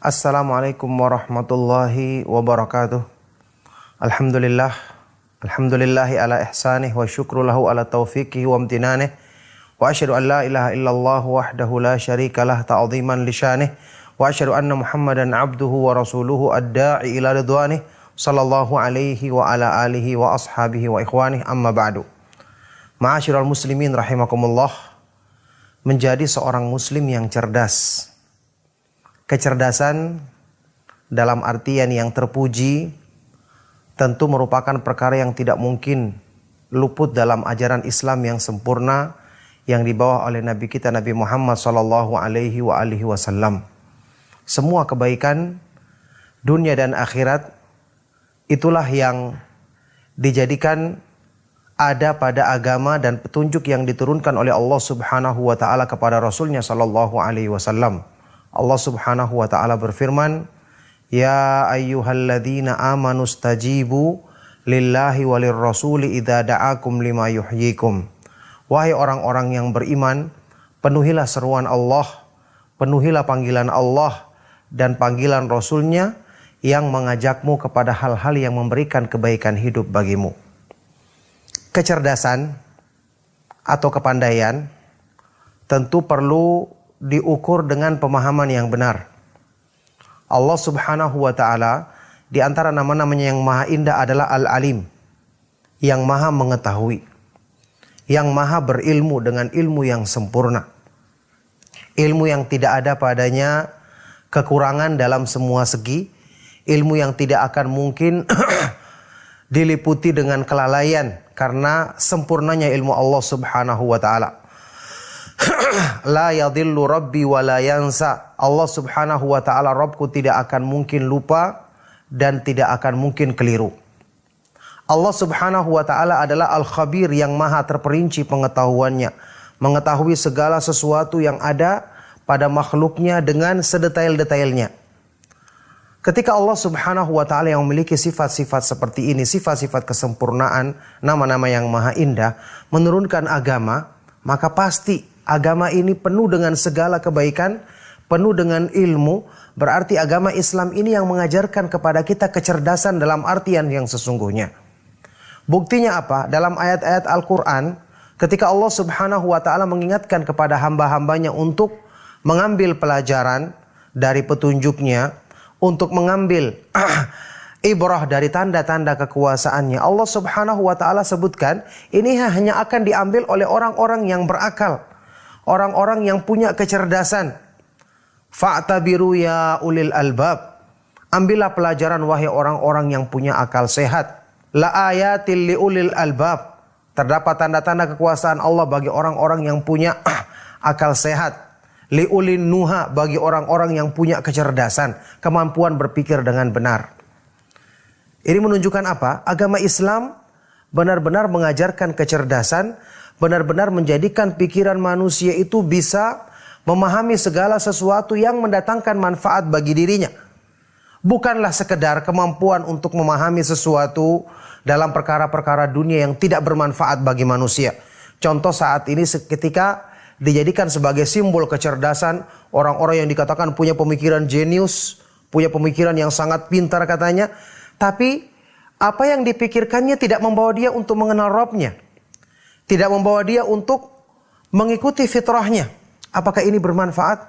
Assalamualaikum warahmatullahi wabarakatuh. Alhamdulillah. Alhamdulillahi ala ihsanih wa syukru lahu ala taufiqihi wa amtinanih. Wa asyhadu an la ilaha illallah wahdahu la syarika lah ta'ziman li syanih. Wa asyhadu anna Muhammadan abduhu wa rasuluhu ad-da'i ila ridwanih. Sallallahu alaihi wa ala alihi wa ashabihi wa ikhwanih, amma ba'du. Ma'asyiral muslimin rahimakumullah. Menjadi seorang muslim yang cerdas. Kecerdasan dalam artian yang terpuji tentu merupakan perkara yang tidak mungkin luput dalam ajaran Islam yang sempurna yang dibawa oleh Nabi kita Nabi Muhammad sallallahu alaihi wasallam. Semua kebaikan dunia dan akhirat itulah yang dijadikan ada pada agama dan petunjuk yang diturunkan oleh Allah Subhanahu wa taala kepada Rasulnya sallallahu alaihi wasallam. Allah Subhanahu wa taala berfirman, "Ya ayyuhalladzina amanu stajibu lillahi walir rasuli idza da'akum lima yuhyikum." Wahai orang-orang yang beriman, penuhilah seruan Allah, penuhilah panggilan Allah dan panggilan Rasulnya yang mengajakmu kepada hal-hal yang memberikan kebaikan hidup bagimu. Kecerdasan atau kepandaian tentu perlu diukur dengan pemahaman yang benar. Allah Subhanahu wa taala di antara nama-namanya yang maha indah adalah Al-Alim, yang maha mengetahui, yang maha berilmu dengan ilmu yang sempurna. Ilmu yang tidak ada padanya kekurangan dalam semua segi, ilmu yang tidak akan mungkin diliputi dengan kelalaian karena sempurnanya ilmu Allah Subhanahu wa taala. La yadhillu rabbi wa la yansa. Allah Subhanahu wa taala Rabbku tidak akan mungkin lupa dan tidak akan mungkin keliru. Allah Subhanahu wa taala adalah Al-Khabir yang maha terperinci pengetahuannya, mengetahui segala sesuatu yang ada pada makhluknya dengan sedetail-detailnya. Ketika Allah Subhanahu wa taala yang memiliki sifat-sifat seperti ini, sifat-sifat kesempurnaan, nama-nama yang maha indah, menurunkan agama, maka pasti agama ini penuh dengan segala kebaikan, penuh dengan ilmu. Berarti agama Islam ini yang mengajarkan kepada kita kecerdasan dalam artian yang sesungguhnya. Buktinya apa? Dalam ayat-ayat Al-Quran, ketika Allah Subhanahu wa ta'ala mengingatkan kepada hamba-hambanya untuk mengambil pelajaran dari petunjuknya, untuk mengambil ibrah dari tanda-tanda kekuasaannya, Allah Subhanahu wa ta'ala sebutkan, ini hanya akan diambil oleh orang-orang yang berakal, orang-orang yang punya kecerdasan. Fa'tabiru ya ulil albab. Ambillah pelajaran wahai orang-orang yang punya akal sehat. La ayatil li ulil albab. Terdapat tanda-tanda kekuasaan Allah bagi orang-orang yang punya akal sehat. Li ulin nuha, bagi orang-orang yang punya kecerdasan, kemampuan berpikir dengan benar. Ini menunjukkan apa? Agama Islam benar-benar mengajarkan kecerdasan, benar-benar menjadikan pikiran manusia itu bisa memahami segala sesuatu yang mendatangkan manfaat bagi dirinya. Bukanlah sekedar kemampuan untuk memahami sesuatu dalam perkara-perkara dunia yang tidak bermanfaat bagi manusia. Contoh saat ini ketika dijadikan sebagai simbol kecerdasan, orang-orang yang dikatakan punya pemikiran jenius, punya pemikiran yang sangat pintar katanya, tapi apa yang dipikirkannya tidak membawa dia untuk mengenal Rabb-nya. Tidak membawa dia untuk mengikuti fitrahnya. Apakah ini bermanfaat?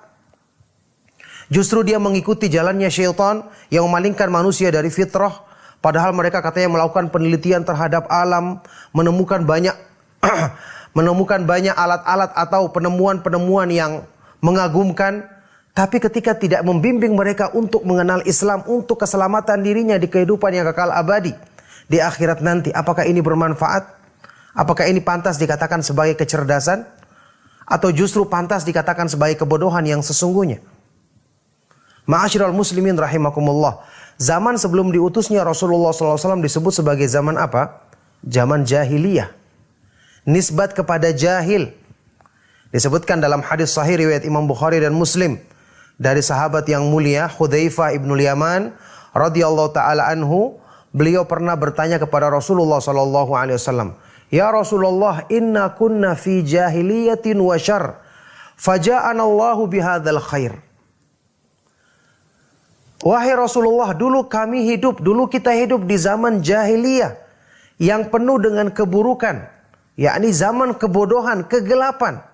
Justru dia mengikuti jalannya syaitan yang memalingkan manusia dari fitrah. Padahal mereka katanya melakukan penelitian terhadap alam, menemukan banyak alat-alat atau penemuan-penemuan yang mengagumkan. Tapi ketika tidak membimbing mereka untuk mengenal Islam, untuk keselamatan dirinya di kehidupan yang kekal abadi di akhirat nanti, apakah ini bermanfaat? Apakah ini pantas dikatakan sebagai kecerdasan? Atau justru pantas dikatakan sebagai kebodohan yang sesungguhnya? Ma'asyiral muslimin rahimakumullah. Zaman sebelum diutusnya Rasulullah SAW disebut sebagai zaman apa? Zaman jahiliyah. Nisbat kepada jahil. Disebutkan dalam hadis sahih riwayat Imam Bukhari dan Muslim. Dari sahabat yang mulia Hudzaifah ibnul Yaman radhiyallahu ta'ala anhu. Beliau pernah bertanya kepada Rasulullah SAW. Ya Rasulullah, inna kunna fi jahiliyatin wa syarr. Faja'anallahu bihadzal khair. Wahai Rasulullah, dulu kita hidup di zaman jahiliyah yang penuh dengan keburukan, yakni zaman kebodohan, kegelapan.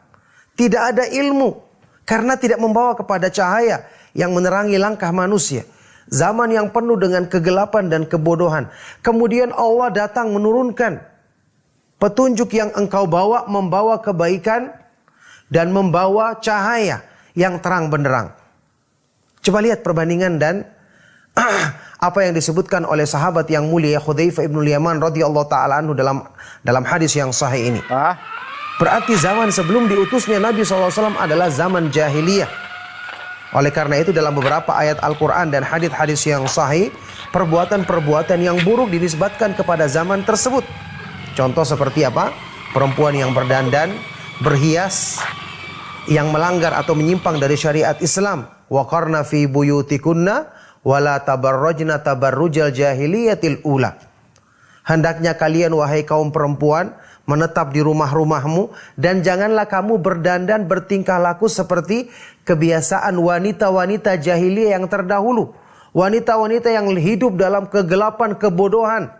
Tidak ada ilmu karena tidak membawa kepada cahaya yang menerangi langkah manusia. Zaman yang penuh dengan kegelapan dan kebodohan. Kemudian Allah datang menurunkan petunjuk yang engkau bawa, membawa kebaikan dan membawa cahaya yang terang benderang. Coba lihat perbandingan dan apa yang disebutkan oleh sahabat yang mulia Hudzaifah ibnul Yaman radhiyallahu taala anhu dalam hadis yang sahih ini. Berarti zaman sebelum diutusnya Nabi SAW adalah zaman jahiliyah. Oleh karena itu dalam beberapa ayat Al-Quran dan hadis-hadis yang sahih, perbuatan-perbuatan yang buruk dinisbatkan kepada zaman tersebut. Contoh seperti apa? Perempuan yang berdandan, berhias, yang melanggar atau menyimpang dari syariat Islam. Wa qarna fi buyutikunna wala tabarrajna tabarrujal jahiliyatil ula. Hendaknya kalian wahai kaum perempuan menetap di rumah-rumahmu dan janganlah kamu berdandan bertingkah laku seperti kebiasaan wanita-wanita jahiliyah yang terdahulu. Wanita-wanita yang hidup dalam kegelapan, kebodohan.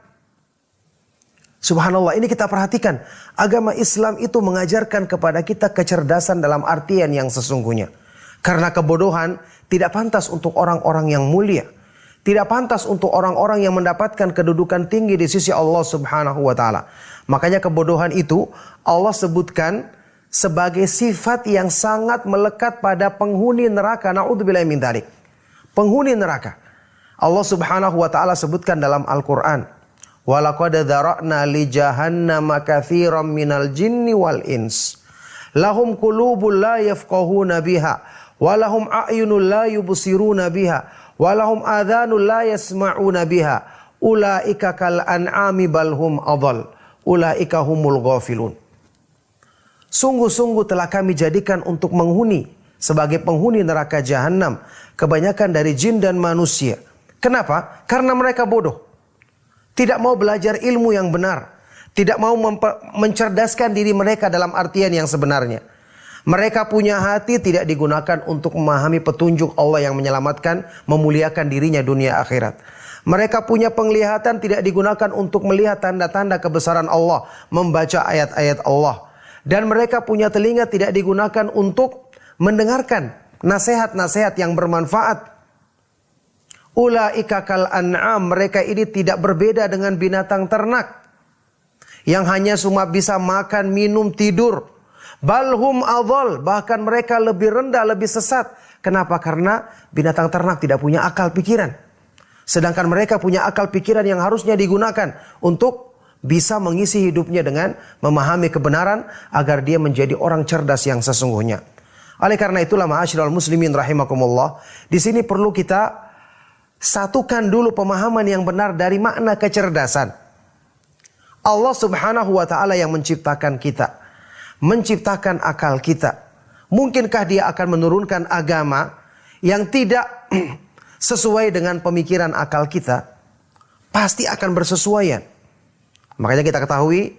Subhanallah, ini kita perhatikan. Agama Islam itu mengajarkan kepada kita kecerdasan dalam artian yang sesungguhnya. Karena kebodohan tidak pantas untuk orang-orang yang mulia. Tidak pantas untuk orang-orang yang mendapatkan kedudukan tinggi di sisi Allah Subhanahu wa taala. Makanya kebodohan itu Allah sebutkan sebagai sifat yang sangat melekat pada penghuni neraka. Na'udzubillahi min dzalik. Penghuni neraka. Allah Subhanahu wa taala sebutkan dalam Al-Qur'an, "Wa laqad dzara'na li jahannama katsiran minal jinni wal ins. Lahum qulubun la yafqahuna biha. Walahum a'yunul la yubsiruna biha, walahum adhanul la yasma'una biha, ulaika kal an'ami balhum adhal, ulaika humul ghafilun." Sungguh-sungguh telah kami jadikan untuk menghuni sebagai penghuni neraka jahanam kebanyakan dari jin dan manusia. Kenapa? Karena mereka bodoh. Tidak mau belajar ilmu yang benar, tidak mau mencerdaskan diri mereka dalam artian yang sebenarnya. Mereka punya hati tidak digunakan untuk memahami petunjuk Allah yang menyelamatkan, memuliakan dirinya dunia akhirat. Mereka punya penglihatan tidak digunakan untuk melihat tanda-tanda kebesaran Allah, membaca ayat-ayat Allah. Dan mereka punya telinga tidak digunakan untuk mendengarkan nasihat-nasihat yang bermanfaat. Ulaika kal an'am, mereka ini tidak berbeda dengan binatang ternak yang hanya cuma bisa makan, minum, tidur. Balhum adhal, bahkan mereka lebih rendah, lebih sesat. Kenapa? Karena binatang ternak tidak punya akal pikiran. Sedangkan mereka punya akal pikiran yang harusnya digunakan untuk bisa mengisi hidupnya dengan memahami kebenaran agar dia menjadi orang cerdas yang sesungguhnya. Oleh karena itulah ma'asyiral muslimin rahimakumullah, di sini perlu kita satukan dulu pemahaman yang benar dari makna kecerdasan. Allah Subhanahu wa taala yang menciptakan kita, menciptakan akal kita. Mungkinkah dia akan menurunkan agama yang tidak sesuai dengan pemikiran akal kita? Pasti akan bersesuaian. Makanya kita ketahui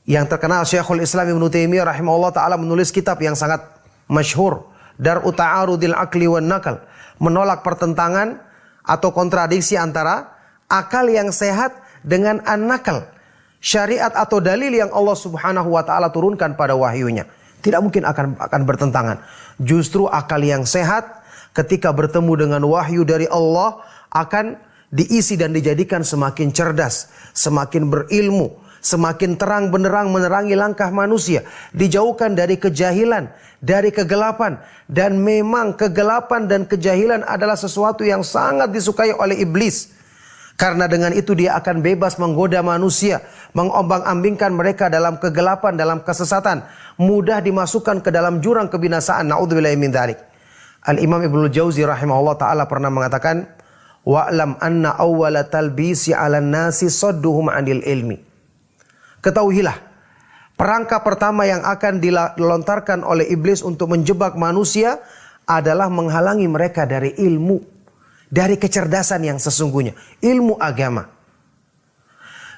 yang terkenal Syekhul Islam Ibnu Taimiyah rahimahullah taala menulis kitab yang sangat masyhur, Dar'u Ta'arudil Aqli wan Naql, menolak pertentangan atau kontradiksi antara akal yang sehat dengan an-naql. Syariat atau dalil yang Allah Subhanahu wa taala turunkan pada wahyunya tidak mungkin akan bertentangan. Justru akal yang sehat ketika bertemu dengan wahyu dari Allah akan diisi dan dijadikan semakin cerdas, semakin berilmu, semakin terang benderang menerangi langkah manusia, dijauhkan dari kejahilan, dari kegelapan. Dan memang kegelapan dan kejahilan adalah sesuatu yang sangat disukai oleh iblis. Karena dengan itu dia akan bebas menggoda manusia, mengombang-ambingkan mereka dalam kegelapan, dalam kesesatan, mudah dimasukkan ke dalam jurang kebinasaan. Na'udzubillahi min dzalik. Al-Imam Ibnu Jauzi rahimahullah taala pernah mengatakan, "Wa'lam anna awwala talbisi 'alan nasi sadduhum 'anil ilmi." Ketahuilah, perangkap pertama yang akan dilontarkan oleh iblis untuk menjebak manusia adalah menghalangi mereka dari ilmu, dari kecerdasan yang sesungguhnya, ilmu agama.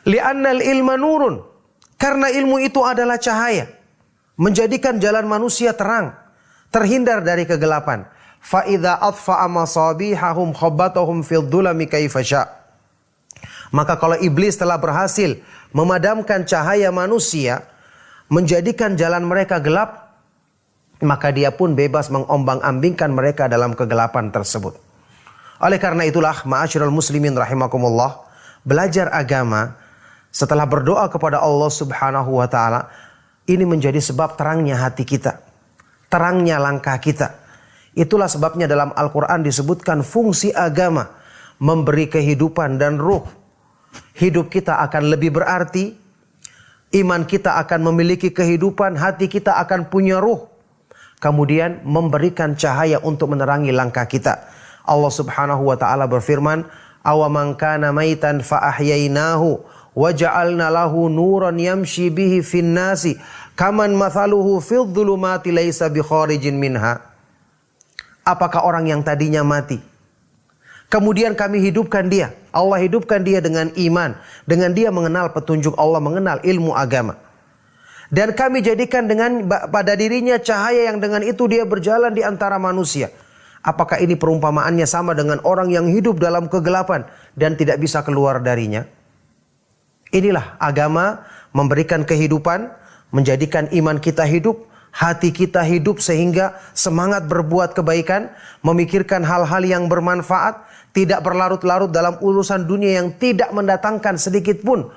Li'annal ilma nurun, karena ilmu itu adalah cahaya, menjadikan jalan manusia terang, terhindar dari kegelapan. fa idza atfa'a masabihahum khabbatahum fil dhulami kaifa sya'. Maka kalau iblis telah berhasil memadamkan cahaya manusia, menjadikan jalan mereka gelap, maka dia pun bebas mengombang-ambingkan mereka dalam kegelapan tersebut. Oleh karena itulah, ma'asyiral muslimin rahimakumullah, belajar agama setelah berdoa kepada Allah Subhanahu wa taala, ini menjadi sebab terangnya hati kita, terangnya langkah kita. Itulah sebabnya dalam Al-Quran disebutkan fungsi agama memberi kehidupan dan ruh. Hidup kita akan lebih berarti, iman kita akan memiliki kehidupan, hati kita akan punya ruh. Kemudian memberikan cahaya untuk menerangi langkah kita. Allah Subhanahu wa taala berfirman, "Awaman kana maitan fa ahyainahu wa ja'alna lahu nuran yamshi bihi fin nasi kaman mathaluhu fil dhulumati laisa bi kharijin minha." Apakah orang yang tadinya mati, kemudian kami hidupkan dia, Allah hidupkan dia dengan iman, dengan dia mengenal petunjuk Allah, mengenal ilmu agama. Dan kami jadikan dengan pada dirinya cahaya yang dengan itu dia berjalan di antara manusia. Apakah ini perumpamaannya sama dengan orang yang hidup dalam kegelapan dan tidak bisa keluar darinya? Inilah agama memberikan kehidupan, menjadikan iman kita hidup, hati kita hidup sehingga semangat berbuat kebaikan, memikirkan hal-hal yang bermanfaat, tidak berlarut-larut dalam urusan dunia yang tidak mendatangkan sedikit pun,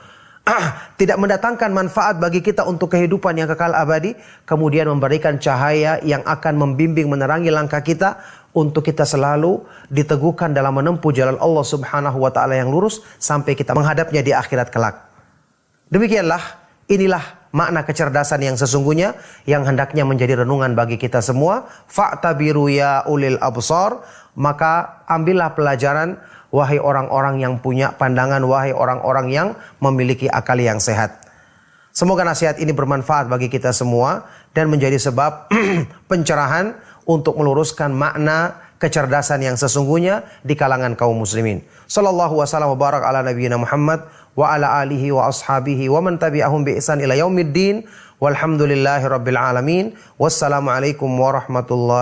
tidak mendatangkan manfaat bagi kita untuk kehidupan yang kekal abadi. Kemudian memberikan cahaya yang akan membimbing, menerangi langkah kita untuk kita selalu diteguhkan dalam menempuh jalan Allah Subhanahu wa taala yang lurus sampai kita menghadapnya di akhirat kelak. Demikianlah, inilah makna kecerdasan yang sesungguhnya yang hendaknya menjadi renungan bagi kita semua. Fa'tabiru ya ulil absar, maka ambillah pelajaran wahai orang-orang yang punya pandangan, wahai orang-orang yang memiliki akal yang sehat. Semoga nasihat ini bermanfaat bagi kita semua dan menjadi sebab pencerahan untuk meluruskan makna kecerdasan yang sesungguhnya di kalangan kaum muslimin. Sallallahu wasallam wa barak ala nabiyyina Muhammad wa ala alihi wa ashabihi wa man tabi'ahum bi ihsan ila yaumiddin walhamdulillahi rabbil alamin. Wassalamualaikum warahmatullahi